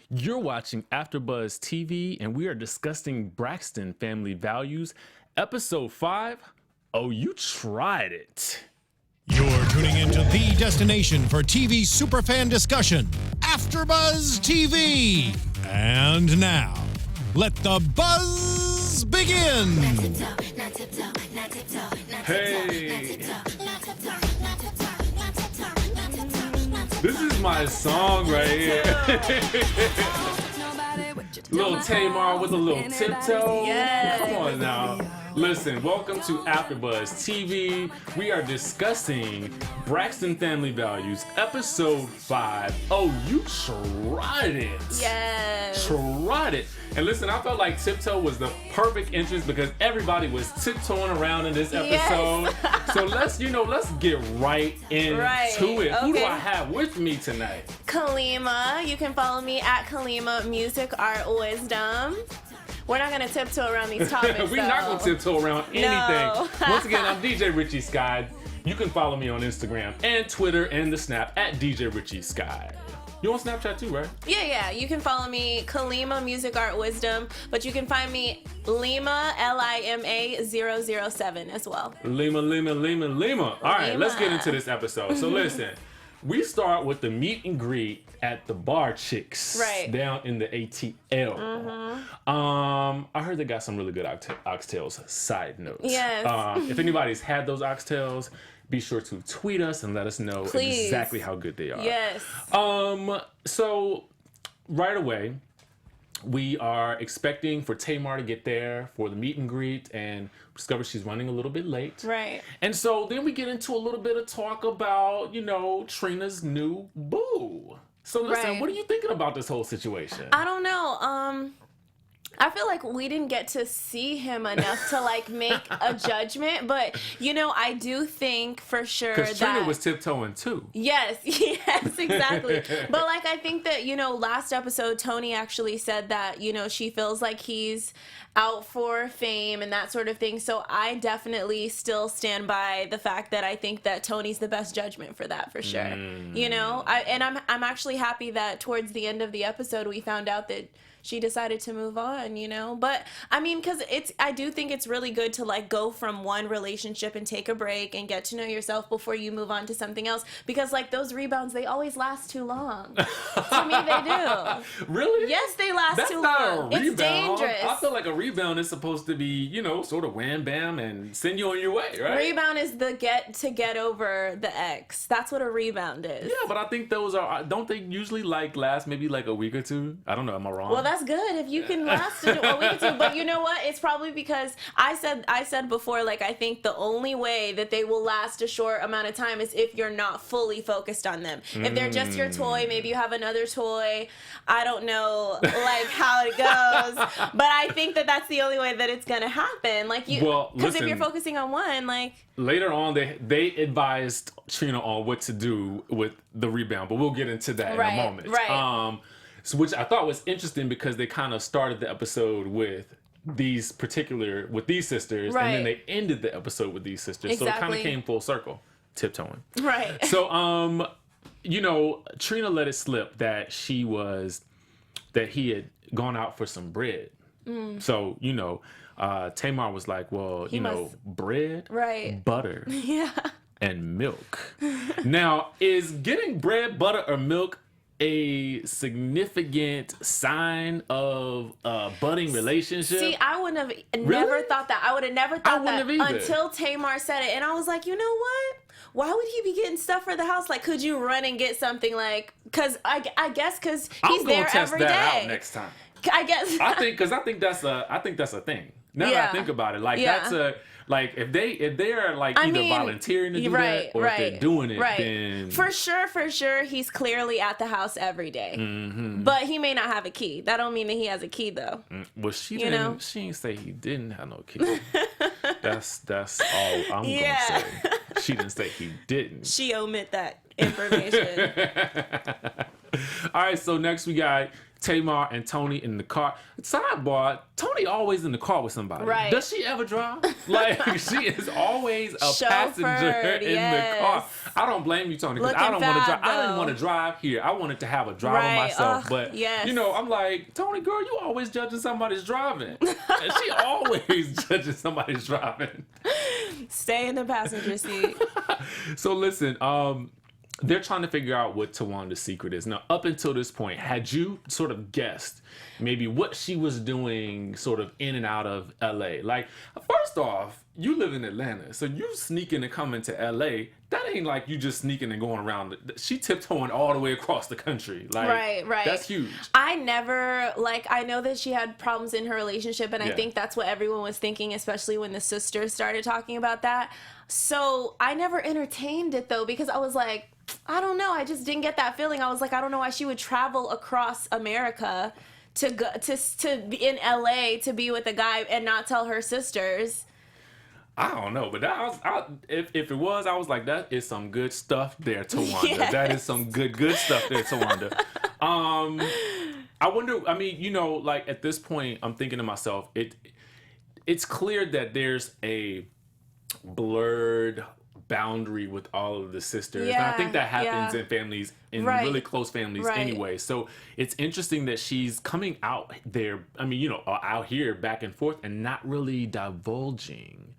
You're watching AFTERBUZZ TV, and we are discussing Braxton Family Values, Episode 5. Oh, you tried it. You're tuning into the destination for TV superfan discussion, AFTERBUZZ TV. And now, let the buzz begin. Hey. This is my song right here. Little Tamar with a little tiptoe. Yes. Come on now. Listen, welcome to AFTERBUZZ TV. We are discussing Braxton Family Values, Episode 5. Oh, you tried it. Yes. Tried it. And listen, I felt like tiptoe was the perfect entrance because everybody was tiptoeing around in this episode. Yes. So let's get right into it. Who do Okay. I have with me tonight? Kalima. You can follow me at Kalima Music Art Wisdom. We're not gonna tiptoe around these topics. We're not gonna tiptoe around anything. No. Once again, I'm DJ Richie Skye. You can follow me on Instagram and Twitter and the Snap at DJ Richie Skye. You on Snapchat too, right? Yeah. You can follow me, Kalima Music Art Wisdom, but you can find me Lima, Lima 007 as well. Lima. All right, let's get into this episode. So listen, we start with the meet and greet at the Bar Chicks down in the ATL. I heard they got some really good oxtails. Side note. Yes. If anybody's had those oxtails, be sure to tweet us and let us know exactly how good they are. Yes. So right away, we are expecting for Tamar to get there for the meet and greet and discover she's running a little bit late. Right. And so then we get into a little bit of talk about, Trina's new boo. So listen, what are you thinking about this whole situation? I don't know. I feel like we didn't get to see him enough to make a judgment, but I do think for sure that Trina was tiptoeing too. Yes, exactly. But I think that last episode Toni actually said that she feels like he's out for fame and that sort of thing. So I definitely still stand by the fact that I think that Toni's the best judgment for that, for sure. I'm actually happy that towards the end of the episode we found out that she decided to move on, But I mean, because I do think it's really good to go from one relationship and take a break and get to know yourself before you move on to something else. Because those rebounds, they always last too long. To me, they do. Really? Yes, they last That's too not long. A rebound. It's dangerous. I feel like a rebound is supposed to be, sort of wham bam and send you on your way, right? Rebound is the get over the ex. That's what a rebound is. Yeah, but I think those don't they usually last maybe a week or two? I don't know. Am I wrong? Well, that's good if you can last a week or two. But you know what? It's probably because I said before, I think the only way that they will last a short amount of time is if you're not fully focused on them. If they're just your toy, maybe you have another toy. I don't know how it goes, but I think that that's the only way that it's gonna happen. Because if you're focusing on one, later on they advised Trina on what to do with the rebound, but we'll get into that in a moment. Right. So which I thought was interesting because they kind of started the episode with these sisters, and then they ended the episode with these sisters. Exactly. So it kind of came full circle, tiptoeing. Right. So Trina let it slip that he had gone out for some bread. So Tamar was like, well, bread, butter, and milk. Now, is getting bread, butter, or milk a significant sign of a budding relationship? See, I would have never thought that. I would have never thought that either. Until Tamar said it. And I was like, you know what? Why would he be getting stuff for the house? Could you run and get something because I guess because he's there every day. I'm gonna test that out next time. I guess. I think that's a thing. Now that I think about it, that's a if they are either volunteering to do that or if they're doing it, then for sure he's clearly at the house every day. But he may not have a key. That don't mean that he has a key though. Well, she didn't say he didn't have no key. That's all I'm gonna say. She didn't say he didn't. She omit that information. All right, so next we got Tamar and Toni in the car. Sidebar, Toni always in the car with somebody. Right. Does she ever drive? Like, she is always a passenger in the car. I don't blame you, Toni, because I don't want to drive. I didn't want to drive here. I wanted to have a driver myself. But, you know, I'm like, Toni, girl, you always judging somebody's driving. And she always judging somebody's driving. Stay in the passenger seat. So listen, they're trying to figure out what Towanda's secret is. Now, up until this point, had you sort of guessed maybe what she was doing sort of in and out of LA? Like, first off, you live in Atlanta, so you sneaking and coming to LA. That ain't like you just sneaking and going around. She tiptoeing all the way across the country. Like, right. That's huge. I never, like, I know that she had problems in her relationship, and I think that's what everyone was thinking, especially when the sisters started talking about that. So I never entertained it, though, because I was like, I don't know. I just didn't get that feeling. I was like, I don't know why she would travel across America to go to be in LA to be with a guy and not tell her sisters. I don't know, but if it was, I was like, that is some good stuff there, Towanda. Yes. That is some good stuff there, Towanda. I wonder, I mean, you know, like at this point, I'm thinking to myself, it's clear that there's a blurred boundary with all of the sisters. And I think that happens in families, in really close families anyway. So it's interesting that she's coming out there, I mean, you know, out here back and forth and not really divulging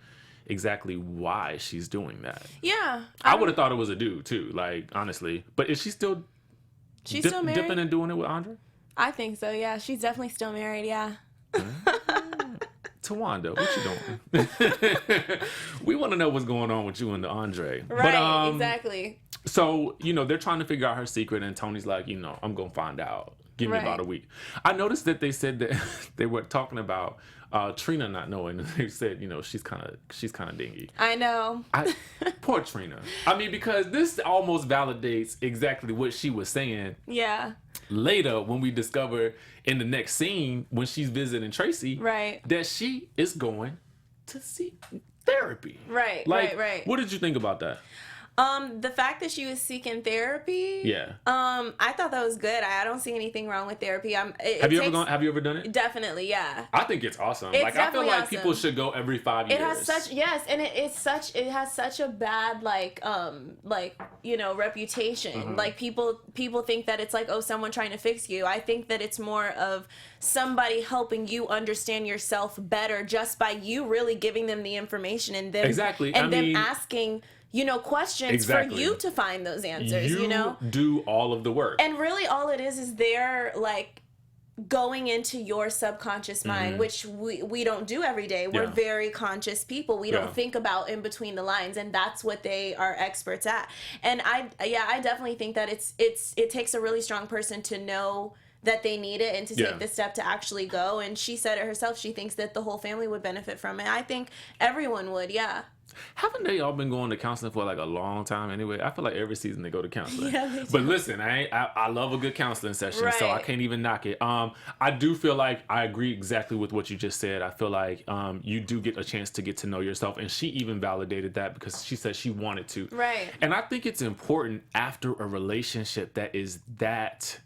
exactly why she's doing that. Yeah. I would have thought it was a dude too, like, honestly. But is she still still married? Dipping and doing it with Andre? I think so, yeah. She's definitely still married, yeah. Towanda, what you doing? We want to know what's going on with you and the Andre. Right, but, exactly. So, you know, they're trying to figure out her secret, and Toni's like, you know, I'm going to find out. Give me about a week. I noticed that they said that they were talking about Trina not knowing. They said, you know, she's kind of dingy. I know. Poor Trina. I mean, because this almost validates exactly what she was saying. Yeah. Later, when we discover in the next scene, when she's visiting Traci, that she is going to seek therapy. Right, like, right. What did you think about that? The fact that she was seeking therapy. Yeah. I thought that was good. I don't see anything wrong with therapy. Have you ever done it? Definitely, yeah. I think it's awesome. It's like, I feel like awesome. people should go every 5 years. It has such and it has such a bad you know, reputation. Mm-hmm. Like people think that it's like, oh, someone trying to fix you. I think that it's more of somebody helping you understand yourself better just by you really giving them the information and them them asking, you know, questions for you to find those answers, you know? Do all of the work. And really all it is they're like going into your subconscious mind, which we don't do every day. We're very conscious people. We don't think about in between the lines, and that's what they are experts at. And I definitely think that it takes a really strong person to know that they need it and to take the step to actually go. And she said it herself. She thinks that the whole family would benefit from it. I think everyone would, yeah. Haven't they all been going to counseling for like a long time anyway? I feel like every season they go to counseling. Yeah, they do. But listen, I love a good counseling session, so I can't even knock it. I do feel like I agree exactly with what you just said. I feel like you do get a chance to get to know yourself, and she even validated that because she said she wanted to. Right. And I think it's important after a relationship that is that,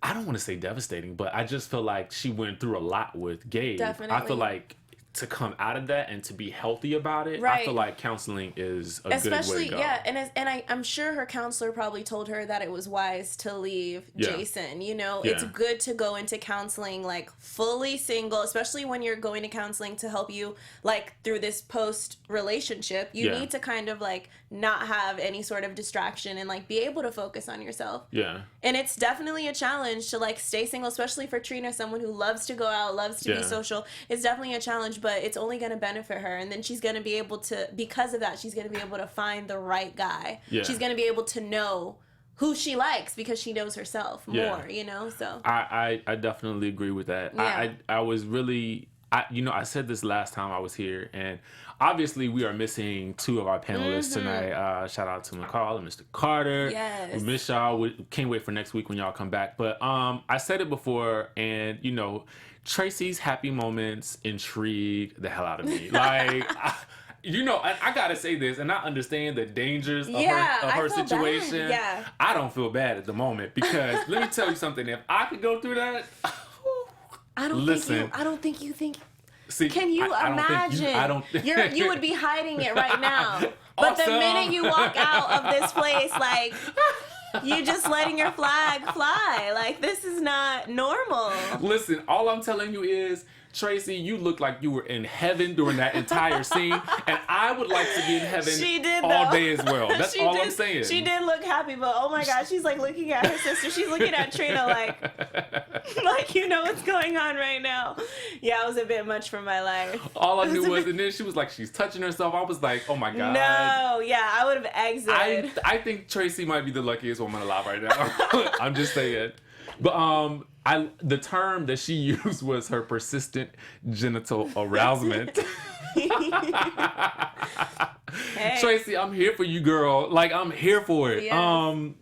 I don't want to say devastating, but I just feel like she went through a lot with Gabe. Definitely. I feel like to come out of that and to be healthy about it, I feel like counseling is a good way to go. And I'm sure her counselor probably told her that it was wise to leave Jason. You know, it's good to go into counseling like fully single, especially when you're going to counseling to help you like through this post relationship. You need to kind of like not have any sort of distraction and like be able to focus on yourself. Yeah. And it's definitely a challenge to like stay single, especially for Trina, someone who loves to go out, loves to be social. It's definitely a challenge, but it's only going to benefit her. And then she's going to be able to, because of that, she's going to be able to find the right guy. Yeah. She's going to be able to know who she likes because she knows herself more, you know? So I definitely agree with that. Yeah. I was really, I said this last time I was here, and obviously we are missing two of our panelists tonight. Shout out to McCall and Mr. Carter. Yes. We miss y'all. We can't wait for next week when y'all come back. But I said it before, and you know, Traci's happy moments intrigue the hell out of me. Like, you know, I gotta say this, and I understand the dangers of I her feel situation. bad. Yeah. I don't feel bad at the moment because let me tell you something. If I could go through that, I don't think you think. See, can you imagine? You would be hiding it right now. But the minute you walk out of this place, like, you just letting your flag fly. Like, this is not normal. Listen, all I'm telling you is, Traci, you look like you were in heaven during that entire scene, and I would like to be in heaven all day as well. That's all I'm saying. She did look happy, but oh my God, she's like looking at her sister. She's looking at Trina like you know what's going on right now. Yeah, it was a bit much for my life. All I knew was, and then she was like, she's touching herself. I was like, oh my God. No, yeah, I would have exited. I think Traci might be the luckiest woman alive right now. I'm just saying. But the term that she used was her persistent genital arousement. Hey. Traci, I'm here for you, girl. Like, I'm here for it. Yes.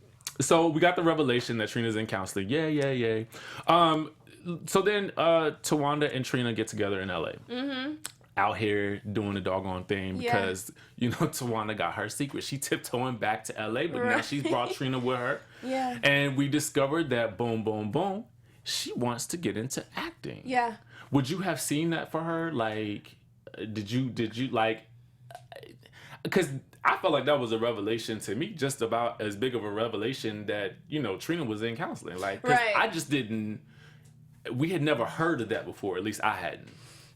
So we got the revelation that Trina's in counseling. Yay. So then Towanda and Trina get together in LA. Mm-hmm. Out here doing the doggone thing because, you know, Towanda got her secret. She tiptoeing back to LA, but now she's brought Trina with her. Yeah. And we discovered that boom, boom, boom, she wants to get into acting. Yeah. Would you have seen that for her? Like, did you like, because I felt like that was a revelation to me, just about as big of a revelation that, you know, Trina was in counseling. Like, I just didn't, we had never heard of that before. At least I hadn't.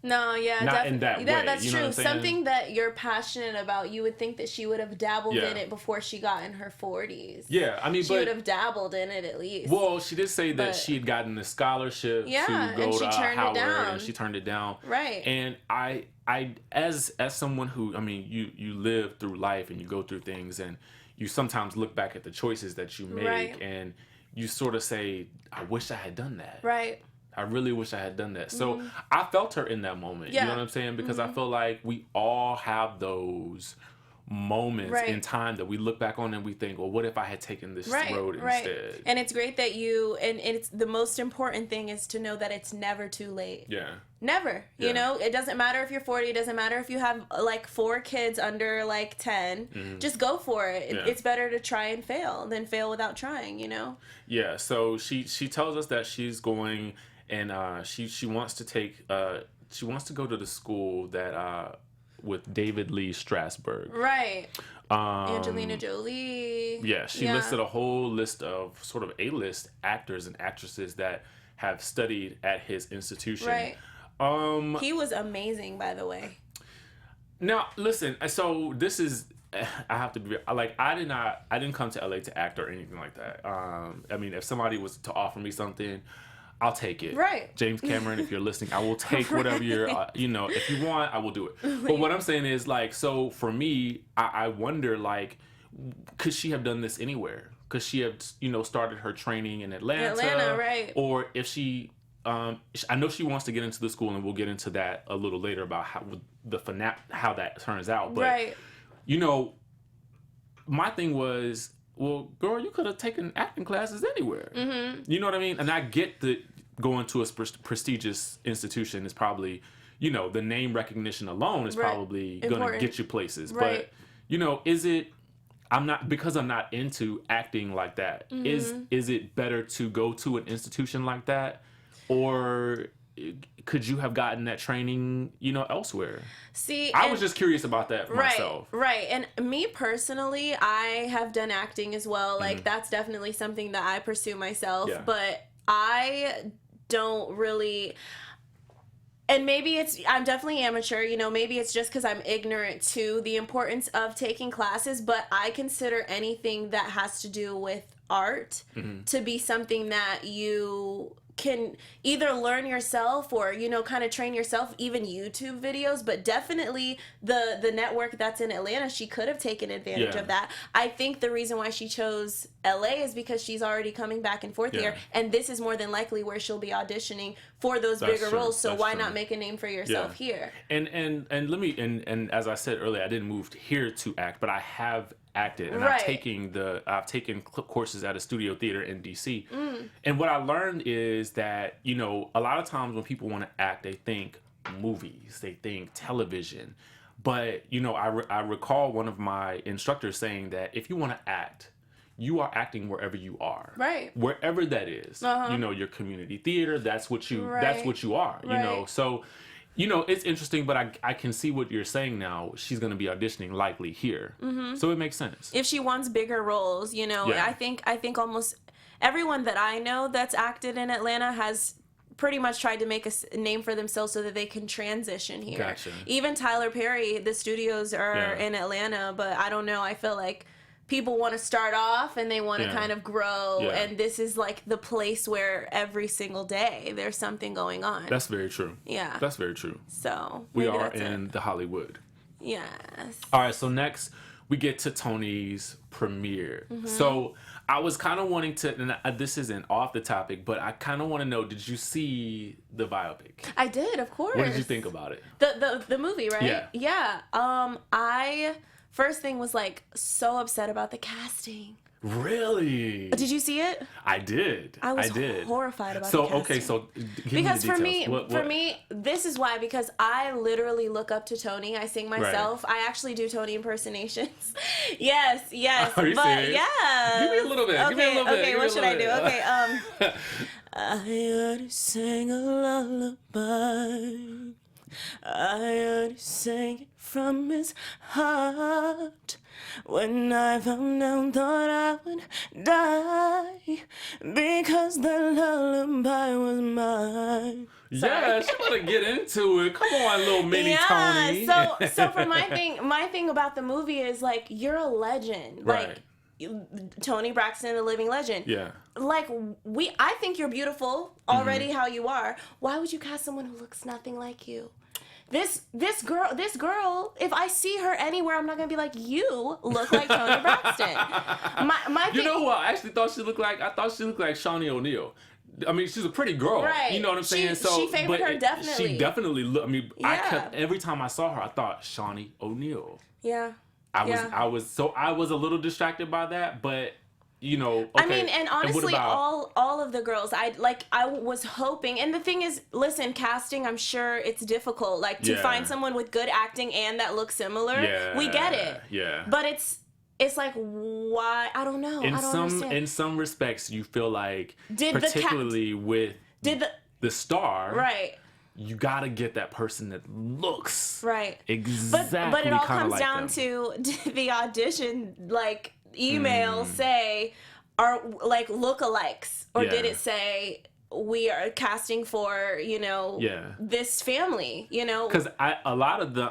No, yeah, not in that way. That's you know true. Something that you're passionate about, you would think that she would have dabbled in it before she got in her 40s. Yeah, I mean, she would have dabbled in it at least. Well, she did say that she had gotten a scholarship to go to Howard, and she turned it down. Right. And I as someone who, I mean, you live through life and you go through things, and you sometimes look back at the choices that you make, and you sort of say, I wish I had done that. Right. I really wish I had done that. So I felt her in that moment. You know what I'm saying? Because I feel like we all have those moments in time that we look back on and we think, well, what if I had taken this road instead? And it's great that and it's the most important thing is to know that it's never too late. Yeah. Never. Yeah. You know, it doesn't matter if you're 40, it doesn't matter if you have like 4 kids under like 10. Mm-hmm. Just go for it. Yeah. It's better to try and fail than fail without trying, you know? Yeah. So she tells us that she's going and she wants to take she wants to go to the school that with David Lee Strasberg. Right. Angelina Jolie. Yeah, she listed a whole list of sort of A-list actors and actresses that have studied at his institution. Right. He was amazing, by the way. Now, listen, so this is, I have to be, like, I didn't come to LA to act or anything like that. I mean, if somebody was to offer me something, I'll take it. Right. James Cameron, if you're listening, I will take whatever you're, you know, if you want, I will do it. But what I'm saying is, like, so for me, I wonder, like, could she have done this anywhere? Could she have, you know, started her training in Atlanta? Right. Or if she, I know she wants to get into the school, and we'll get into that a little later about how that turns out. But, you know, my thing was, well, girl, you could have taken acting classes anywhere. Mm-hmm. You know what I mean? And I get that going to a prestigious institution is probably, you know, the name recognition alone is probably going to get you places. Right. But, you know, I'm not into acting like that. Mm-hmm. Is it better to go to an institution like that? Or could you have gotten that training, you know, elsewhere? See, I was just curious about that for myself. Right. And me personally, I have done acting as well. Like, that's definitely something that I pursue myself. Yeah. But I don't really... And maybe I'm definitely amateur, you know, maybe it's just because I'm ignorant to the importance of taking classes, but I consider anything that has to do with art to be something that you can either learn yourself or, you know, kind of train yourself, even YouTube videos, but definitely the network that's in Atlanta, she could have taken advantage of that. I think the reason why she chose LA is because she's already coming back and forth here, and this is more than likely where she'll be auditioning for those bigger roles, so why not make a name for yourself here? And let me, and as I said earlier, I didn't move here to act, but I have acted, and I've taken courses at a studio theater in DC. And what I learned is that, you know, a lot of times when people want to act, they think movies, they think television, But, you know, I recall one of my instructors saying that if you want to act, you are acting wherever you are. Right. Wherever that is. You know, your community theater, that's what you are, you know. So, you know, it's interesting, but I can see what you're saying now. She's going to be auditioning likely here. So it makes sense. If she wants bigger roles, you know, I think almost everyone that I know that's acted in Atlanta has pretty much tried to make a name for themselves so that they can transition here. Gotcha. Even Tyler Perry, the studios are in Atlanta, but I don't know. I feel like people want to start off and they want to kind of grow, and this is like the place where every single day there's something going on. That's very true. Yeah. That's very true. So we are in the Hollywood. Yes. All right, so next we get to Toni's premiere. So I was kind of wanting to, and this isn't off the topic, but I kind of want to know, did you see the biopic? I did, of course. What did you think about it? The movie, right? Yeah. Yeah. I first thing was like so upset about the casting. Really? Did you see it? I did. I was horrified about the casting. Okay, so give because me the details. for me, this is why, because I literally look up to Toni. I sing myself. Right. I actually do Toni impersonations. yes. Are you serious? Yeah. Give me a little bit. Okay, what should I do? Okay, I heard you sing a lullaby. I heard you sing it from his heart. When I found out, thought I would die because the lullaby was mine. Yeah, she better get into it. Come on, little mini Toni. So for my thing about the movie is like, you're a legend. Right. Like Toni Braxton, a living legend. Yeah. Like I think you're beautiful already how you are. Why would you cast someone who looks nothing like you? This girl, if I see her anywhere, I'm not gonna be like, you look like Toni Braxton. You know who I actually thought she looked like? I thought she looked like Shawnee O'Neal. I mean, she's a pretty girl. Right. You know what I'm saying? She favored her definitely. She definitely looked. I mean, every time I saw her, I thought Shawnee O'Neal. Yeah. I was a little distracted by that, but you know, okay. I mean, and honestly, all of the girls, I was hoping, and the thing is, listen, casting, I'm sure it's difficult, like to find someone with good acting and that looks similar. Yeah, we get it. Yeah, but it's like, why? I don't know. I don't understand. In some respects, you feel like, particularly with the star, right? You gotta get that person that looks right exactly. But it all comes like down to the audition, like. Email say are like lookalikes, or did it say we are casting for, you know, this family, you know? Because a lot of the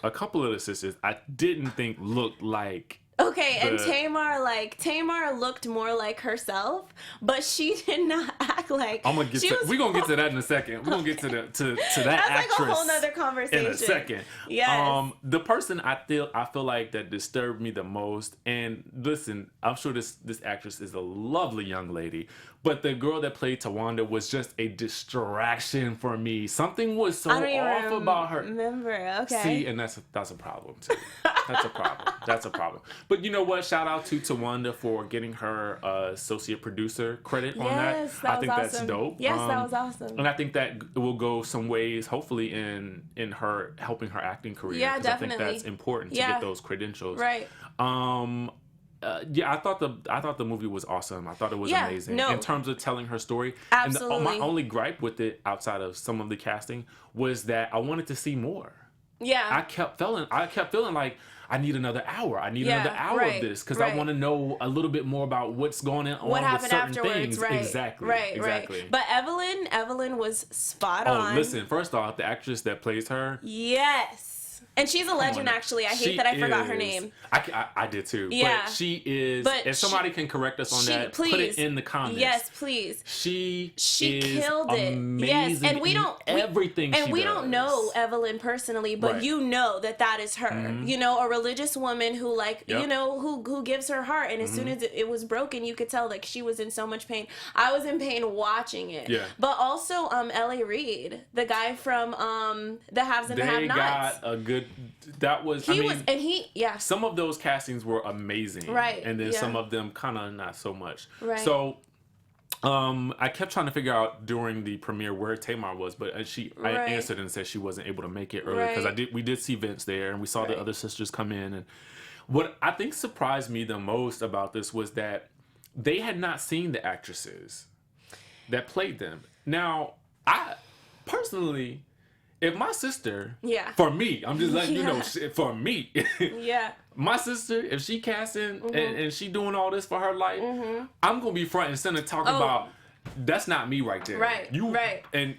a couple of the sisters I didn't think looked like. Okay, and Tamar looked more like herself, but she did not act like. We're gonna get to that in a second. We're gonna get to that That's actress. like a whole nother conversation. In a second. Yes. The person I feel like that disturbed me the most, and listen, I'm sure this actress is a lovely young lady, but the girl that played Towanda was just a distraction for me. Something was so off about her. Remember? Okay. See, and that's a problem too. That's a problem. But you know what? Shout out to Towanda for getting her associate producer credit on that. I think that's dope. Yes, that was awesome. And I think that will go some ways, hopefully, in her helping her acting career. Yeah, definitely. I think that's important to get those credentials. Right. I thought the movie was awesome. I thought it was amazing in terms of telling her story. Absolutely. And my only gripe with it, outside of some of the casting, was that I wanted to see more. Yeah. I kept feeling like I need another hour. I need another hour of this because I want to know a little bit more about what's going on. What happened with certain afterwards? Things. Right. Exactly. Right. But Evelyn was spot on. Oh, listen. First off, the actress that plays her. Yes. And she's a legend, actually. I hate that I forgot her name. I did too. Yeah. But she is. But if somebody can correct us on that, please, put it in the comments. Yes, please. She killed it. Amazing. Yes, and we don't everything. And we don't know Evelyn personally, but you know that is her. Mm-hmm. You know, a religious woman who you know who gives her heart, and as soon as it was broken, you could tell like she was in so much pain. I was in pain watching it. Yeah. But also L.A. Reid, the guy from The Haves and the Have-Nots. They got a good. That was some of those castings were amazing, right? And then some of them kind of not so much, right? So I kept trying to figure out during the premiere where Tamar was, but I answered and said she wasn't able to make it earlier because we did see Vince there and we saw the other sisters come in. And what I think surprised me the most about this was that they had not seen the actresses that played them. Now, I personally, if my sister, for me, I'm just letting you know, for me, my sister, if she casting and she doing all this for her life, I'm gonna be front and center talking about that's not me right there. And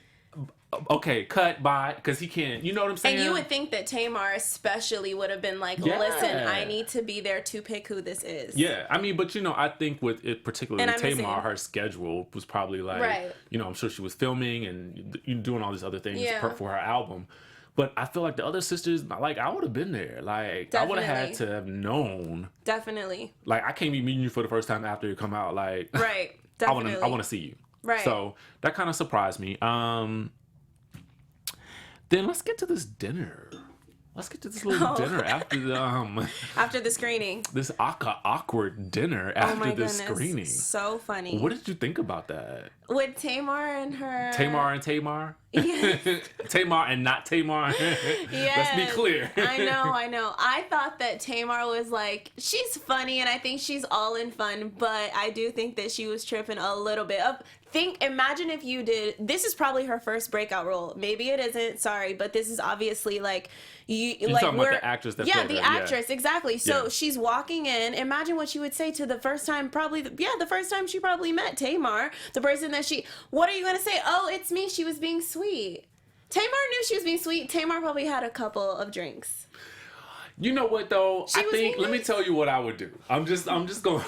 okay, cut by, because he can't. You know what I'm saying? And you would think that Tamar especially would have been like, listen, I need to be there to pick who this is. Yeah, I mean, but I think with it, particularly Tamar, her schedule was probably like, I'm sure she was filming and doing all these other things for her album. But I feel like the other sisters, like, I would have been there. Like, I would have had to have known. Definitely. Like, I can't be meeting you for the first time after you come out. Like, definitely. I want to see you. So that kind of surprised me. Then let's get to this dinner. Let's get to this little dinner after the screening. This awkward dinner after the screening. So funny. What did you think about that? With Tamar and her. Tamar? Yes. Tamar and not Tamar. Yes. Let's be clear. I know. I thought that Tamar was like, she's funny and I think she's all in fun, but I do think that she was tripping a little bit. Imagine if you did, this is probably her first breakout role. Maybe it isn't, sorry, but this is obviously like, You're talking about the actress that played her. The actress, exactly. So she's walking in, imagine what she would say to the first time, the first time she probably met Tamar, the person that what are you going to say? Oh, it's me, she was being sweet. Tamar knew she was being sweet. Tamar probably had a couple of drinks. You know what though? Let me tell you what I would do. I'm just going,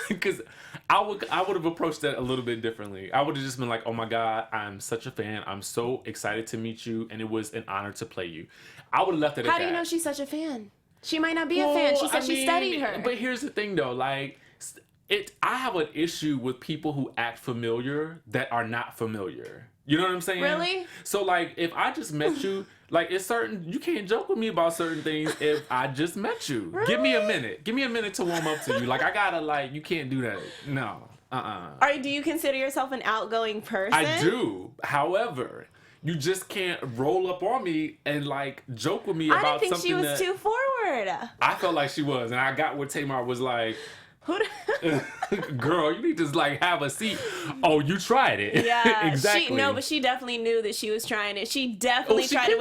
because I would have approached that a little bit differently. I would have just been like, oh my God, I'm such a fan. I'm so excited to meet you. And it was an honor to play you. I would have left it at that. How do you know she's such a fan? She might not be a fan. She said she studied her. But here's the thing though, like, I have an issue with people who act familiar that are not familiar. You know what I'm saying? Really? So like, if I just met you, like, you can't joke with me about certain things if I just met you. Really? Give me a minute. Give me a minute to warm up to you. Like, I gotta, like, you can't do that. No. Do you consider yourself an outgoing person? I do. However, you just can't roll up on me and, like, joke with me about something. I didn't think she was too forward. I felt like she was, and I got what Tamar was like. Girl, you need to like have a seat. Oh, you tried it. Yeah, exactly. But she definitely knew that she was trying it. She definitely tried it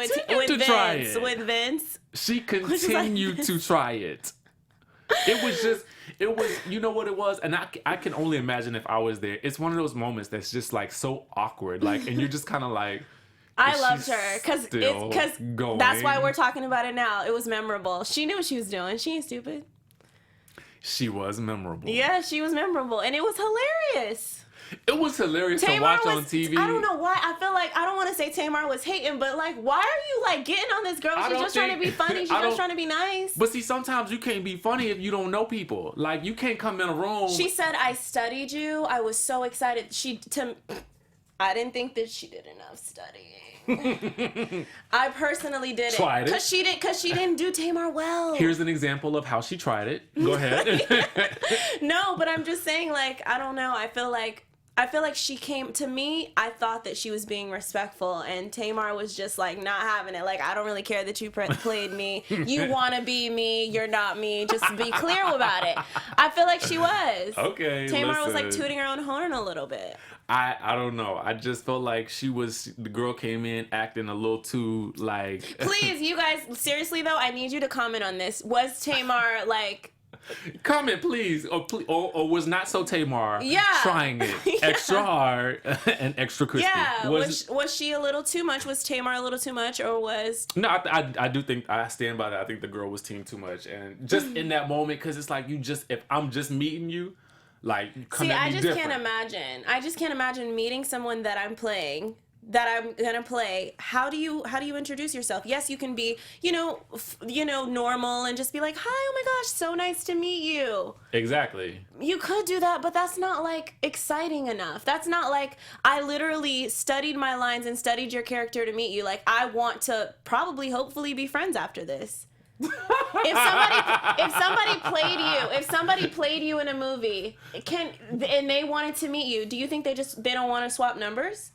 with Vince. She continued to try it. It was, you know what it was? And I can only imagine if I was there. It's one of those moments that's just like so awkward. Like, and you're just kind of like, I loved her because that's why we're talking about it now. It was memorable. She knew what she was doing. She ain't stupid. She was memorable. Yeah, she was memorable. And it was hilarious. It was hilarious to watch on TV. I don't know why. I feel like, I don't want to say Tamar was hating, but like, why are you like getting on this girl? She's just trying to be funny. She's just trying to be nice. But see, sometimes you can't be funny if you don't know people. Like, you can't come in a room. She said, I studied you. I was so excited. I didn't think that she did enough studying. I personally didn't. Tried it. Cause she didn't do Tamar well. Here's an example of how she tried it. Go ahead. No, but I'm just saying, like, I don't know. I feel like she came to me. I thought that she was being respectful, and Tamar was just like not having it. Like, I don't really care that you played me. You want to be me. You're not me. Just be clear about it. I feel like she was. Okay. Tamar was like tooting her own horn a little bit. I don't know. I just felt like the girl came in acting a little too like. Please, you guys, seriously though, I need you to comment on this. Was Tamar like? Comment, please. Or was not so Tamar trying it extra hard and extra crispy. Yeah. Was she a little too much? Was Tamar a little too much, or was? No, I do think I stand by that. I think the girl was team too much, and just in that moment, because it's like if I'm just meeting you. Like, I just can't imagine meeting someone that I'm gonna play. How do you introduce yourself? Yes, you can be, normal and just be like, hi, oh my gosh, so nice to meet you. Exactly. You could do that, but that's not like exciting enough. That's not like, I literally studied my lines and studied your character to meet you. Like, I want to hopefully be friends after this. If somebody played you in a movie, and they wanted to meet you, do you think they don't want to swap numbers?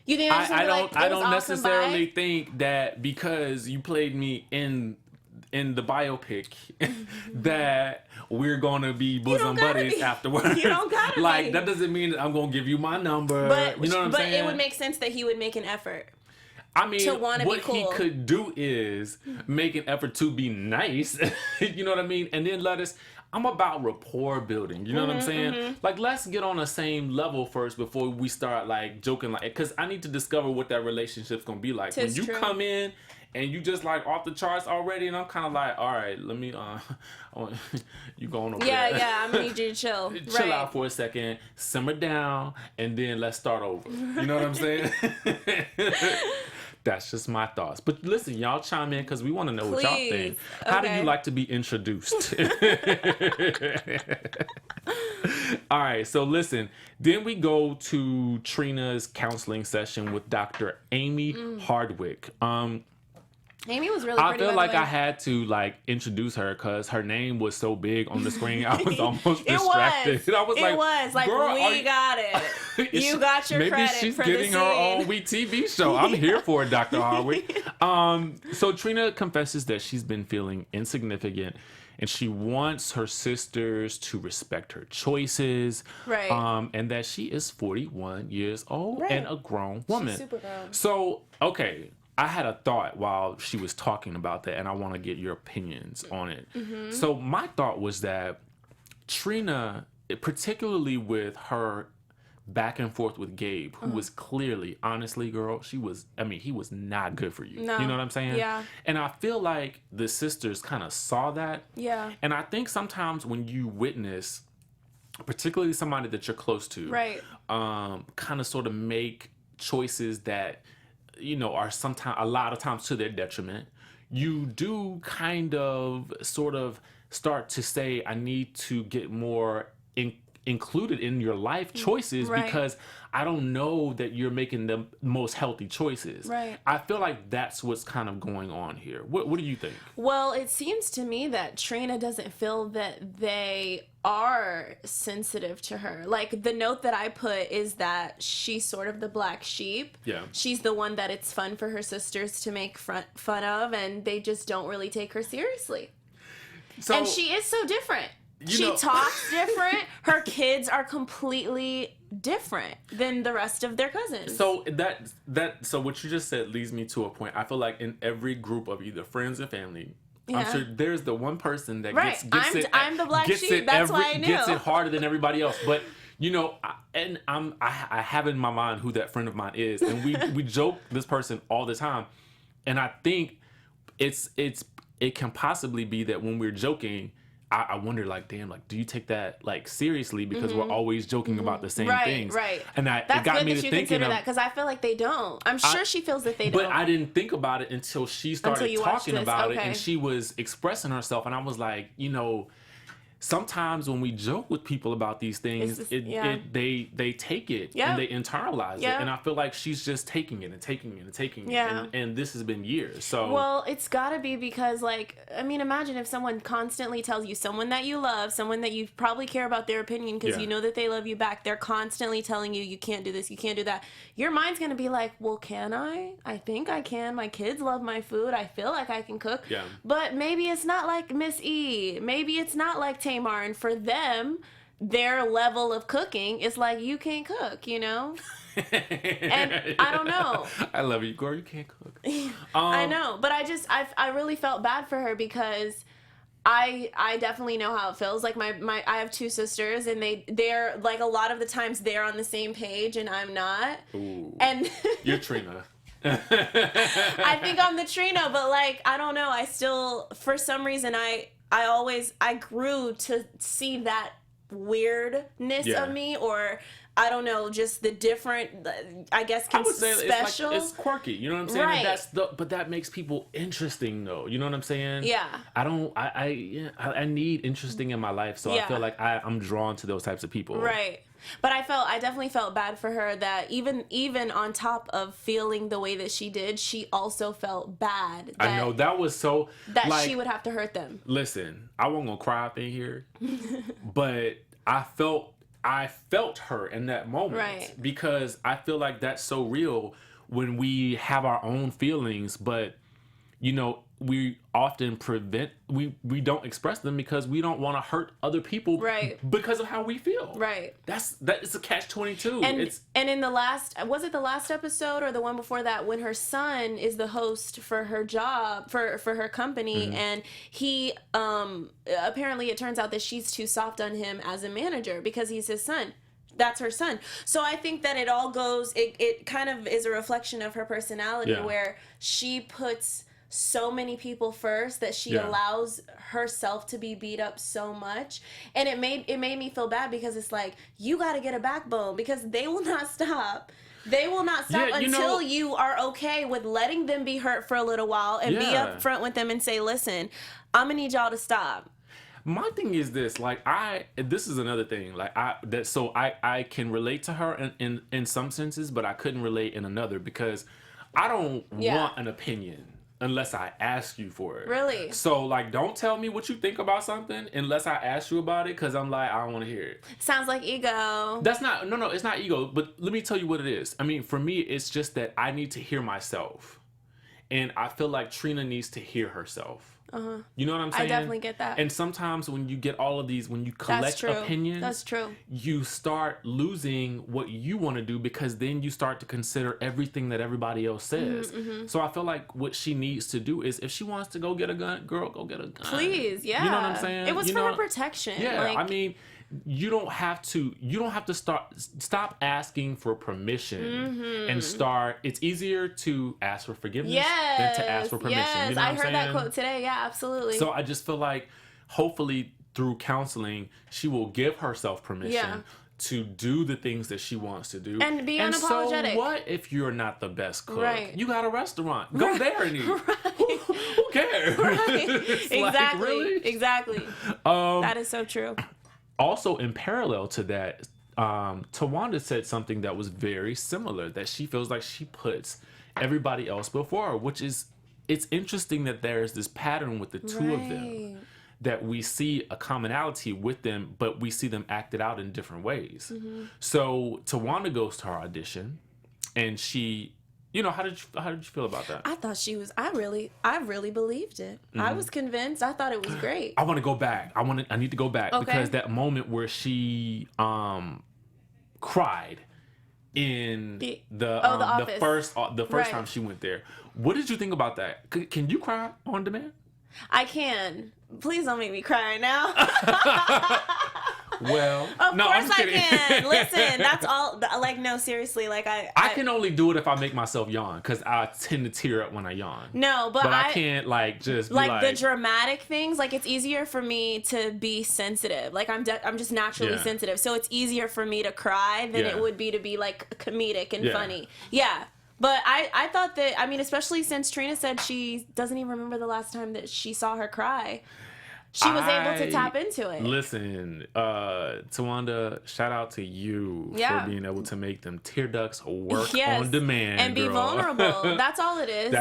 You think I don't necessarily think that because you played me in the biopic that we're gonna be bosom buddies afterwards. You don't gotta like that doesn't mean that I'm gonna give you my number. But you know what I'm saying? But it would make sense that he would make an effort. I mean, what he could do is make an effort to be nice. You know what I mean? And then I'm about rapport building. You know what I'm saying? Like, let's get on the same level first before we start like joking. Like, because I need to discover what that relationship's gonna be like. When you come in and you just like off the charts already, and I'm kind of like, all right, let me, you going over there. Yeah, I'm gonna need you to chill. Chill out for a second, simmer down, and then let's start over. You know what I'm saying? That's just my thoughts. But listen, y'all chime in because we want to know what y'all think. How do you like to be introduced? All right, so listen. Then we go to Trina's counseling session with Dr. Amy Hardwick. Amy was really pretty. I feel like I had to like introduce her because her name was so big on the screen. I was almost distracted. It was like, we got it. You got your credit for the scene. Maybe she's getting her own TV show. I'm here for it, Dr. Hardwick. So Trina confesses that she's been feeling insignificant and she wants her sisters to respect her choices. Right. And that she is 41 years old and a grown woman. She's super grown. So, okay. I had a thought while she was talking about that, and I want to get your opinions on it. So my thought was that Trina, particularly with her back and forth with Gabe, who was clearly, honestly, girl, he was not good for you. No. You know what I'm saying? Yeah. And I feel like the sisters kind of saw that. Yeah. And I think sometimes when you witness, particularly somebody that you're close to, right, kind of sort of make choices that, you know, are sometimes a lot of times to their detriment, you do kind of sort of start to say, I need to get more included in your life choices because I don't know that you're making the most healthy choices. Right. I feel like that's what's kind of going on here. What do you think? Well, it seems to me that Trina doesn't feel that they are sensitive to her. Like, the note that I put is that she's sort of the black sheep. Yeah. She's the one that it's fun for her sisters to make fun of, and they just don't really take her seriously. And she is so different. She talks different. Her kids are completely different than the rest of their cousins. So so what you just said leads me to a point. I feel like in every group of either friends or family, I'm sure there's the one person that gets it. I'm the black sheep. That's why I knew. Gets it harder than everybody else. But you know, I have in my mind who that friend of mine is, and we joke this person all the time, and I think it can possibly be that when we're joking, I wonder, like, damn, like, do you take that like seriously? Because we're always joking about the same things, right? And that's it got good me that to you thinking consider that, because I feel like they don't. I'm sure she feels that they don't. But I didn't think about it until she started talking about it, and she was expressing herself, and I was like, you know, sometimes when we joke with people about these things, they take it and they internalize it, and I feel like she's just taking it and taking it and taking it, and this has been years. So well, it's gotta be because, like, I mean, imagine if someone constantly tells you, someone that you love, someone that you probably care about their opinion because you know that they love you back, they're constantly telling you can't do this, you can't do that. Your mind's gonna be like, well, can I think I can. My kids love my food. I feel like I can cook. But maybe it's not like Miss E. Maybe it's not like Tamar, and for them, their level of cooking is like, you can't cook, you know? And I don't know. I love you, girl. You can't cook. I know, but I really felt bad for her because I definitely know how it feels. Like I have two sisters, and they're like, a lot of the times they're on the same page and I'm not. Ooh. And you're Trina. I think I'm the Trina, but like, I don't know. I still, for some reason, I grew to see that weirdness of me, or I don't know, just the different, I guess, I would say special. it's quirky. You know what I'm saying? Right. And but that makes people interesting, though. You know what I'm saying? Yeah. I need interesting in my life, so I feel like I'm drawn to those types of people. Right. But I definitely felt bad for her that even on top of feeling the way that she did, she also felt bad. I know that was so that like, she would have to hurt them. Listen, I wasn't gonna cry up in here, but I felt her in that moment, right? Because I feel like that's so real when we have our own feelings, but you know, we often we don't express them because we don't want to hurt other people, right? Because of how we feel, right? That is a catch-22. And in the last, was it the last episode or the one before that, when her son is the host for her job for her company, mm-hmm. and he apparently it turns out that she's too soft on him as a manager because he's his son. That's her son. So I think that it all goes, it kind of is a reflection of her personality, where she puts so many people first that she allows herself to be beat up so much. And it made me feel bad because it's like, you got to get a backbone, because they will not stop. They will not stop until you are okay with letting them be hurt for a little while and be upfront with them and say, listen, I'm going to need y'all to stop. My thing is this, like, this is another thing, like, I can relate to her in some senses, but I couldn't relate in another, because I don't want an opinion unless I ask you for it. Really? So, like, don't tell me what you think about something unless I ask you about it, because I'm like, I don't want to hear it. Sounds like ego. That's not, no, it's not ego, but let me tell you what it is. I mean, for me, it's just that I need to hear myself. And I feel like Trina needs to hear herself. Uh-huh. You know what I'm saying? I definitely get that. And sometimes when you get all of these, when you collect opinions, that's true. You start losing what you want to do, because then you start to consider everything that everybody else says. Mm-hmm, mm-hmm. So I feel like what she needs to do is, if she wants to go get a gun, girl, go get a gun. Please, yeah. You know what I'm saying? It was for her protection. Yeah, like, I mean, you don't have to stop asking for permission, mm-hmm. and start. It's easier to ask for forgiveness than to ask for permission. Yes, you know I heard that quote today. Yeah, absolutely. So I just feel like, hopefully through counseling, she will give herself permission to do the things that she wants to do and be unapologetic. So what if you're not the best cook? Right. You got a restaurant. Go there and eat. Right. Who cares? Right. Exactly. Like, really? Exactly. That is so true. Also, in parallel to that, Towanda said something that was very similar, that she feels like she puts everybody else before her, which is, it's interesting that there's this pattern with the two of them, that we see a commonality with them, but we see them acted out in different ways. Mm-hmm. So Towanda goes to her audition, and she, you know, how did you feel about that? I thought she was. I really believed it. Mm-hmm. I was convinced. I thought it was great. I want to go back. I need to go back, because that moment where she cried in the first time she went there. What did you think about that? Can you cry on demand? I can. Please don't make me cry now. Well, of course I can. Listen, that's all. Like, no, seriously. Like, I can only do it if I make myself yawn, because I tend to tear up when I yawn. No, but I can't just be like the dramatic things. Like, it's easier for me to be sensitive. Like, I'm just naturally sensitive, so it's easier for me to cry than it would be to be like comedic and funny. Yeah. But I thought that, I mean, especially since Trina said she doesn't even remember the last time that she saw her cry. She was able to tap into it. Listen, Towanda, shout out to you for being able to make them tear ducts work on demand, and be vulnerable. That's all it is.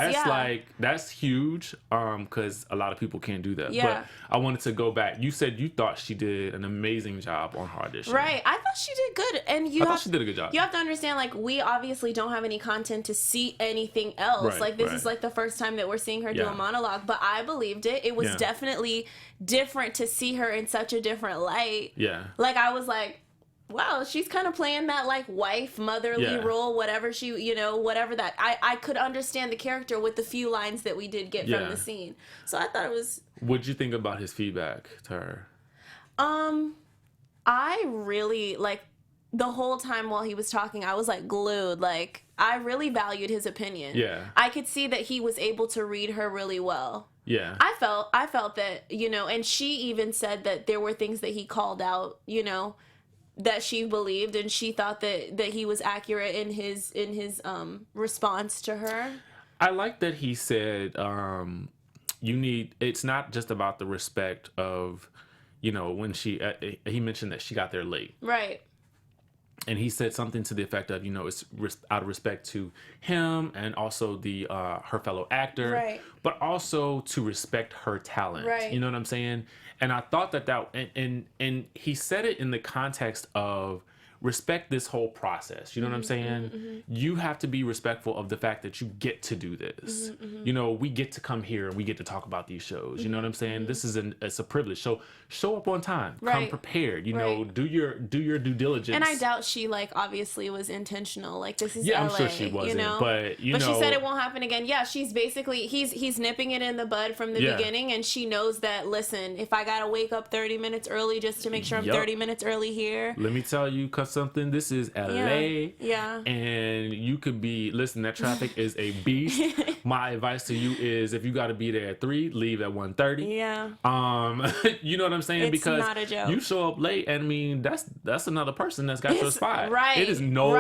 That's huge, because a lot of people can't do that. Yeah. But I wanted to go back. You said you thought she did an amazing job on her audition. Right. I thought she did good. And I thought she did a good job. You have to understand, like, we obviously don't have any content to see anything else. Right, like, this is like the first time that we're seeing her do a monologue. But I believed it. It was definitely different to see her in such a different light. Yeah. Like, I was like, wow, she's kind of playing that, like, wife, motherly role, whatever she, whatever that. I could understand the character with the few lines that we did get from the scene. So I thought it was... What'd you think about his feedback to her? I really, like, the whole time while he was talking, I was, like, glued. Like, I really valued his opinion. Yeah. I could see that he was able to read her really well. Yeah. I felt that, and she even said that there were things that he called out, that she believed, and she thought that he was accurate in his response to her. I like that he said, it's not just about the respect of, when he mentioned that she got there late. Right. And he said something to the effect of, it's out of respect to him and also her fellow actor, right, but also to respect her talent. Right. You know what I'm saying? And I thought and he said it in the context of respect this whole process. You know what I'm saying? You have to be respectful of the fact that you get to do this. We get to come here and we get to talk about these shows. You know what I'm saying? This is it's a privilege. So show up on time. Right. Come prepared. Do your due diligence. And I doubt she obviously was intentional. This is LA. I'm sure she wasn't. But she said it won't happen again. Yeah, she's basically he's nipping it in the bud from the beginning, and she knows that. Listen, if I gotta wake up 30 minutes early just to make sure I'm 30 minutes early here. Let me tell you, something. This is LA. Yeah. And you could listen, that traffic is a beast. My advice to you is if you got to be there at 3, leave at 1:30. Yeah. You know what I'm saying? It's because not a joke. You show up late, and that's another person that's got your spot. Right. It is no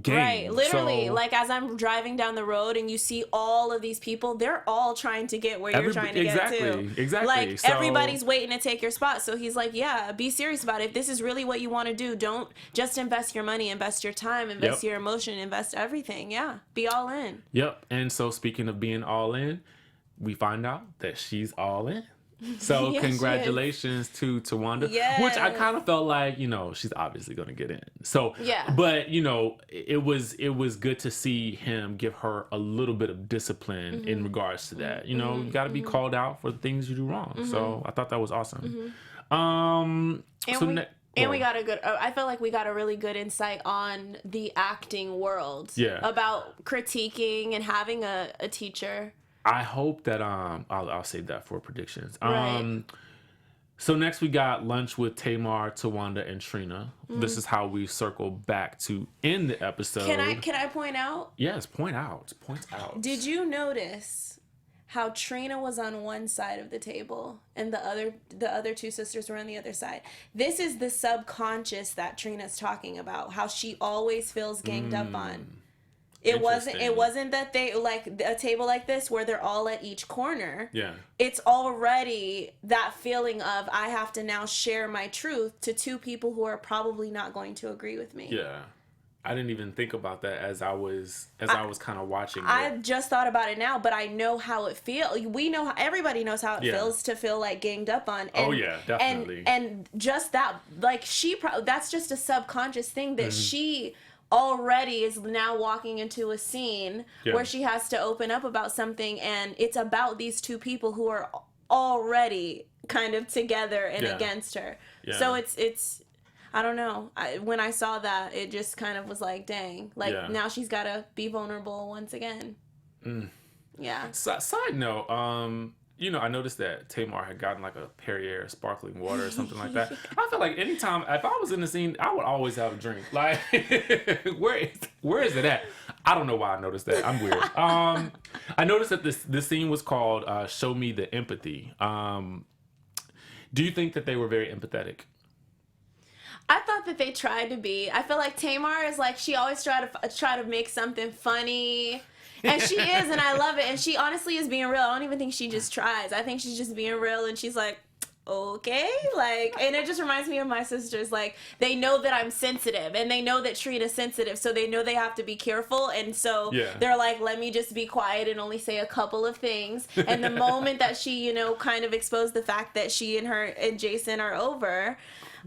game. Right. Literally, as I'm driving down the road and you see all of these people, they're all trying to get where you're trying to get to. Exactly. Everybody's waiting to take your spot. So he's like, yeah, be serious about it. If this is really what you want to do, don't just invest your money, invest your time, invest your emotion, invest everything. Yeah. Be all in. Yep. And so speaking of being all in, we find out that she's all in. So yes, congratulations to Towanda, which I kind of felt like, she's obviously going to get in. So, but it was good to see him give her a little bit of discipline in regards to that. You got to be called out for the things you do wrong. So I thought that was awesome. And we got I felt like we got a really good insight on the acting world. Yeah. About critiquing and having a teacher. I hope that, I'll save that for predictions. Right. So next we got lunch with Tamar, Towanda, and Trina. This is how we circle back to end the episode. Can I point out? Yes, point out. Did you notice how Trina was on one side of the table and the other two sisters were on the other side? This is the subconscious that Trina's talking about, how she always feels ganged up on. It wasn't that they a table like this where they're all at each corner. Yeah. It's already that feeling of I have to now share my truth to two people who are probably not going to agree with me. Yeah. I didn't even think about that as I was kind of watching it. I just thought about it now, but I know how it feels. Everybody knows how it feels to feel ganged up on. And, definitely. And just that, that's just a subconscious thing that she already is now walking into a scene where she has to open up about something, and it's about these two people who are already kind of together and against her. Yeah. So it's I don't know. When I saw that, it just kind of was like, dang. Now she's got to be vulnerable once again. Yeah. Side note, I noticed that Tamar had gotten a Perrier sparkling water or something like that. I feel like anytime, if I was in the scene, I would always have a drink. Where is it at? I don't know why I noticed that. I'm weird. I noticed that this scene was called Show Me the Empathy. Do you think that they were very empathetic? I thought that they tried to be. I feel like Tamar is she always try to make something funny. And she is, and I love it. And she honestly is being real. I don't even think she just tries. I think she's just being real, and she's like, okay. And it just reminds me of my sisters. They know that I'm sensitive, and they know that Trina's sensitive, so they know they have to be careful. And so they're like, let me just be quiet and only say a couple of things. And the moment that she, kind of exposed the fact that she and her and Jason are over,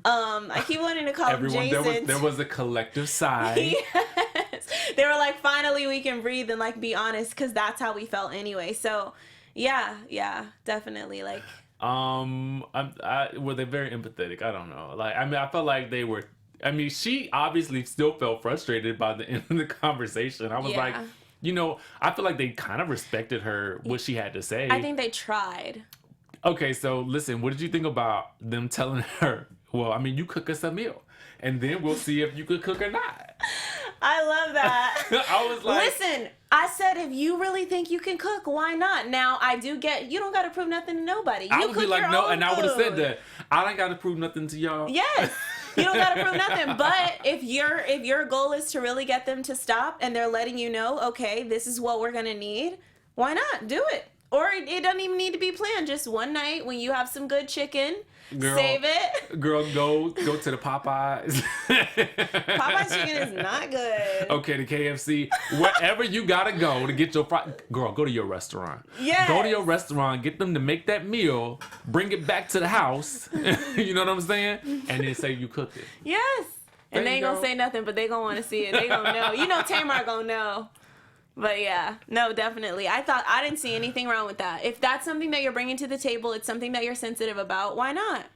I keep wanting to call him Jason. There was a collective sigh. Yes. They were like, finally we can breathe and be honest, because that's how we felt anyway. So yeah, definitely. Were they very empathetic? I don't know. I felt like they were. She obviously still felt frustrated by the end of the conversation. I was like, I feel like they kind of respected her, what she had to say. I think they tried. Okay, so listen, what did you think about them telling her, well, you cook us a meal, and then we'll see if you could cook or not? I love that. I was like... Listen, I said, if you really think you can cook, why not? Now, I do get, you don't got to prove nothing to nobody. I would be like, no, and I would have said that. I don't got to prove nothing to y'all. Yes. You don't gotta prove nothing. But if your goal is to really get them to stop and they're letting you know, okay, this is what we're gonna need, why not do it? Or it doesn't even need to be planned. Just one night when you have some good chicken, save it. Girl, go to the Popeyes. Popeyes chicken is not good. Okay, the KFC. Wherever you gotta go to get your girl, go to your restaurant. Yes. Go to your restaurant, get them to make that meal, bring it back to the house. You know what I'm saying? And then say you cooked it. Yes. And they ain't gonna say nothing, but they gonna want to see it. They gonna know. You know Tamar gonna know. But yeah, no, definitely. I didn't see anything wrong with that. If that's something that you're bringing to the table, it's something that you're sensitive about, why not?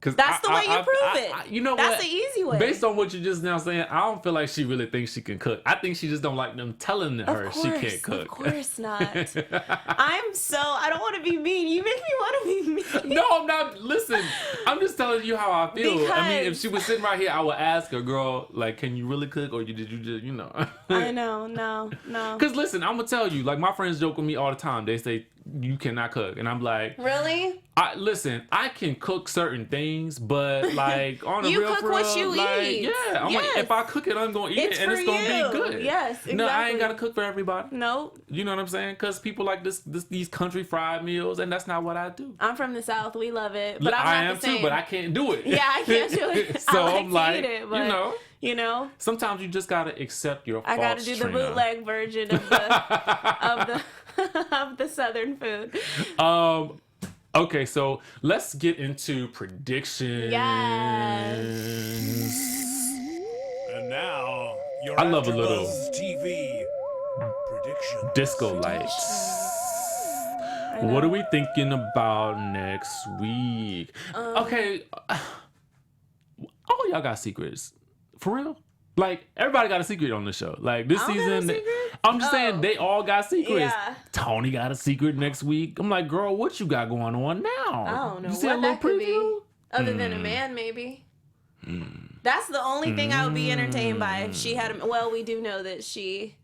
That's the way you prove it. You know that's what? the easy way. Based on what you're just now saying, I don't feel like she really thinks she can cook. I think she just don't like them telling her she can't cook. Of course not. I don't want to be mean. You make me want to be mean. No, I'm not. Listen, I'm just telling you how I feel. Because I mean, if she was sitting right here, I would ask her, girl, like, can you really cook, or did you just, you know? I know, no. Because listen, I'm gonna tell you, like, my friends joke with me all the time. They say you cannot cook, and I'm like, really? Listen, I can cook certain things, but like on the you real, cook what you eat. Yeah, I'm like, if I cook it, I'm gonna eat it, and it's gonna be good. Yes, exactly. No, I ain't gotta cook for everybody. Nope. You know what I'm saying? Because people like these country fried meals, and that's not what I do. I'm from the South. We love it, but I'm I not am the same. too, but I can't do it. Yeah, I can't do it. So I I'm like, to eat it, but, you know, sometimes you just gotta accept your faults. I gotta do the bootleg version of the of the Southern food. Okay, so let's get into predictions. Yes. And now, your I love a little TV prediction. disco lights. What are we thinking about next week? Okay, all y'all got secrets, for real. Like, everybody got a secret on the show. Like, this season, I'm just saying, they all got secrets. Yeah. Toni got a secret next week. I'm like, girl, what you got going on now? I don't know You see what a little that could be. preview? Other than a man, maybe. That's the only thing I would be entertained by if she had a... Well, we do know that she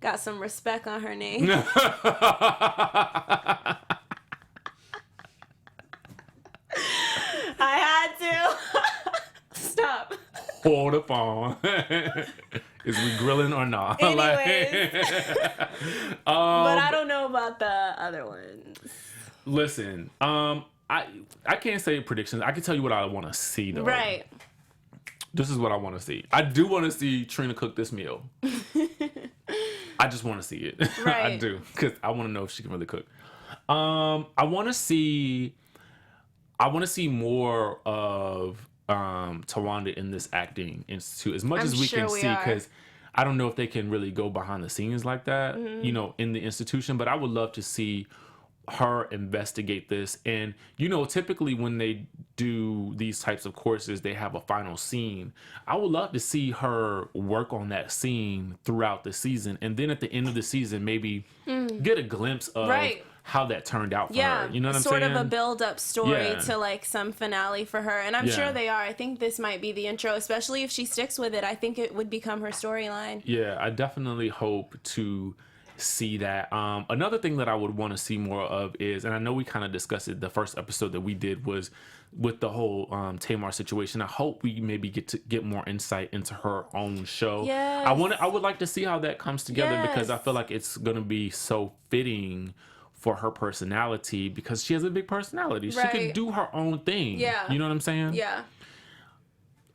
got some respect on her name. I had to. Stop. Hold the phone. Is we grilling or not? Anyways. But I don't know about the other ones. Listen, I can't say predictions. I can tell you what I want to see, though. Right. This is what I want to see. I do want to see Trina cook this meal. I just want to see it. Right. I do, because I want to know if she can really cook. I want to see more of Towanda in this acting institute, as much as we can see, because I don't know if they can really go behind the scenes like that, you know, in the institution. But I would love to see her investigate this. And you know, typically when they do these types of courses, they have a final scene. I would love to see her work on that scene throughout the season, and then at the end of the season, maybe get a glimpse of how that turned out for her. You know what I'm saying? Sort of a build-up story to like some finale for her. And I'm sure they are. I think this might be the intro, especially if she sticks with it. I think it would become her storyline. Yeah, I definitely hope to see that. Another thing that I would want to see more of is, and I know we kind of discussed it, the first episode that we did was with the whole Tamar situation. I hope we maybe get more insight into her own show. Yes. I would like to see how that comes together, because I feel like it's going to be so fitting for her personality, because she has a big personality. She could do her own thing. Yeah. You know what I'm saying? Yeah.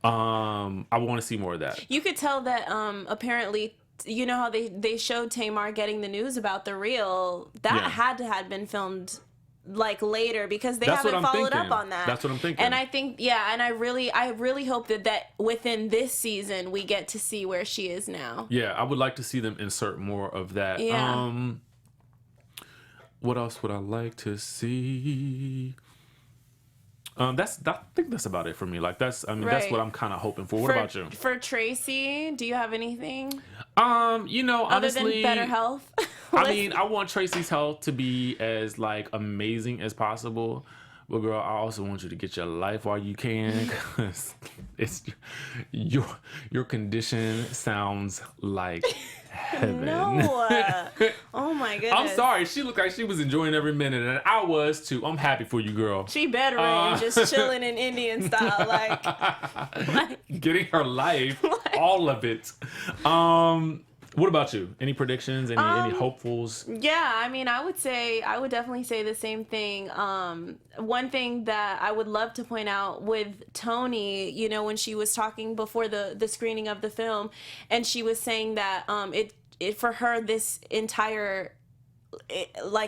I want to see more of that. You could tell that apparently, you know how they showed Tamar getting the news about the reel, that had to have been filmed like later, because they haven't followed up on that. That's what I'm thinking. And I think, and I really hope that within this season we get to see where she is now. Yeah, I would like to see them insert more of that. Yeah. What else would I like to see? I think that's about it for me. Like, that's what I'm kind of hoping for. What about you? For Traci, do you have anything? You know, other honestly, than better health. I mean, I want Traci's health to be as like amazing as possible, Well, girl, I also want you to get your life while you can, because it's your condition sounds like heaven. No. Oh my goodness. I'm sorry. She looked like she was enjoying every minute, and I was too. I'm happy for you, girl. She bedridden, just chilling in Indian style, like getting her life, all of it. What about you? Any predictions? Any hopefuls? Yeah, I mean, I would definitely say the same thing. One thing that I would love to point out with Toni, you know, when she was talking before the screening of the film, and she was saying that it for her, this entire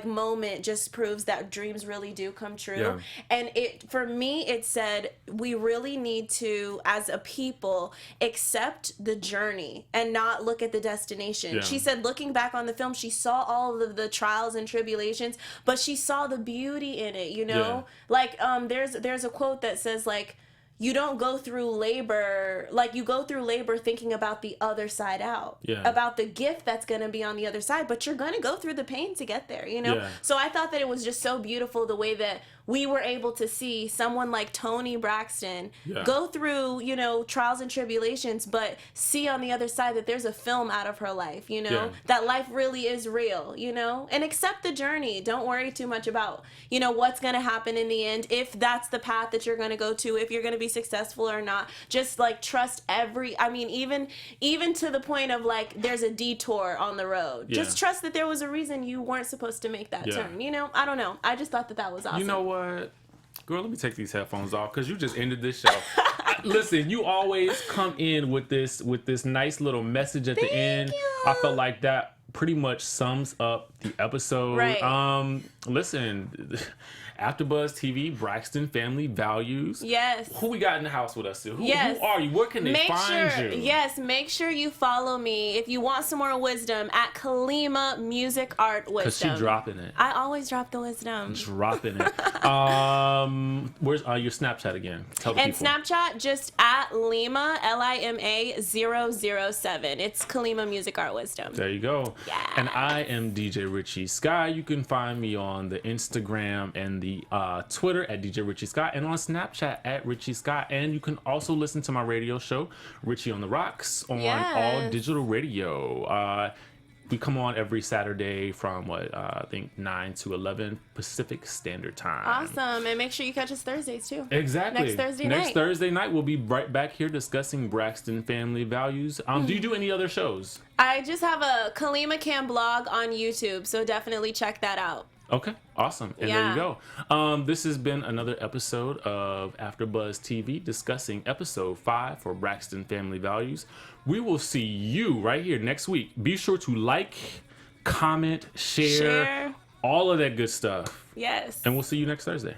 moment just proves that dreams really do come true. Yeah. And for me, it said we really need to, as a people, accept the journey and not look at the destination. Yeah. She said, looking back on the film, she saw all of the trials and tribulations, but she saw the beauty in it, you know? Yeah. Like there's a quote that says, like, you don't go through labor, like you go through labor thinking about the other side out, about the gift that's going to be on the other side, but you're going to go through the pain to get there, you know? Yeah. So I thought that it was just so beautiful the way that we were able to see someone like Toni Braxton go through, you know, trials and tribulations, but see on the other side that there's a film out of her life, you know, that life really is real, you know, and accept the journey. Don't worry too much about, you know, what's going to happen in the end, if that's the path that you're going to go to, if you're going to be successful or not. Just like trust even to the point of like there's a detour on the road. Just trust that there was a reason you weren't supposed to make that turn, you know? I don't know. I just thought that was awesome. You know what? Girl, let me take these headphones off because you just ended this show. Listen, you always come in with this nice little message at the end. You. I felt like that pretty much sums up the episode. Right. Listen, AfterBuzz TV, Braxton Family Values. Yes. Who we got in the house with us? Who Yes. are you? Where can they find you? Yes, make sure you follow me if you want some more wisdom at Kalima Music Art Wisdom. Because she's dropping it. I always drop the wisdom. Dropping it. Where's your Snapchat again? Tell the and people. Snapchat, just at Lima, Lima 007. It's Kalima Music Art Wisdom. There you go. Yeah. And I am DJ Richie Skye. You can find me on the Instagram and the Twitter at DJ Richie Skye, and on Snapchat at Richie Skye. And you can also listen to my radio show, Richie on the Rocks, on all digital radio. We come on every Saturday from I think 9 to 11 Pacific Standard Time. Awesome. And make sure you catch us Thursdays too. Exactly. Next Thursday night, we'll be right back here discussing Braxton Family Values. Do you do any other shows? I just have a Kalima Cam blog on YouTube, so definitely check that out. Okay, awesome. And there you go. This has been another episode of AfterBuzz TV discussing episode 5 for Braxton Family Values. We will see you right here next week. Be sure to like, comment, share, all of that good stuff. Yes. And we'll see you next Thursday.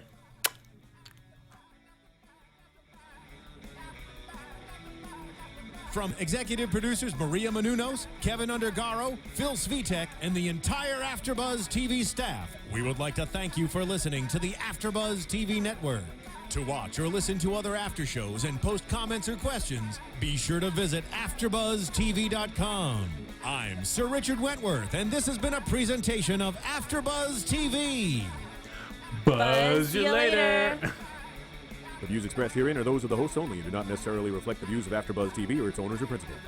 From executive producers Maria Menounos, Kevin Undergaro, Phil Svitek, and the entire AfterBuzz TV staff, we would like to thank you for listening to the AfterBuzz TV network. To watch or listen to other after shows and post comments or questions, be sure to visit AfterBuzzTV.com. I'm Sir Richard Wentworth, and this has been a presentation of AfterBuzz TV. Buzz you later. The views expressed herein are those of the hosts only and do not necessarily reflect the views of AfterBuzz TV or its owners or principals.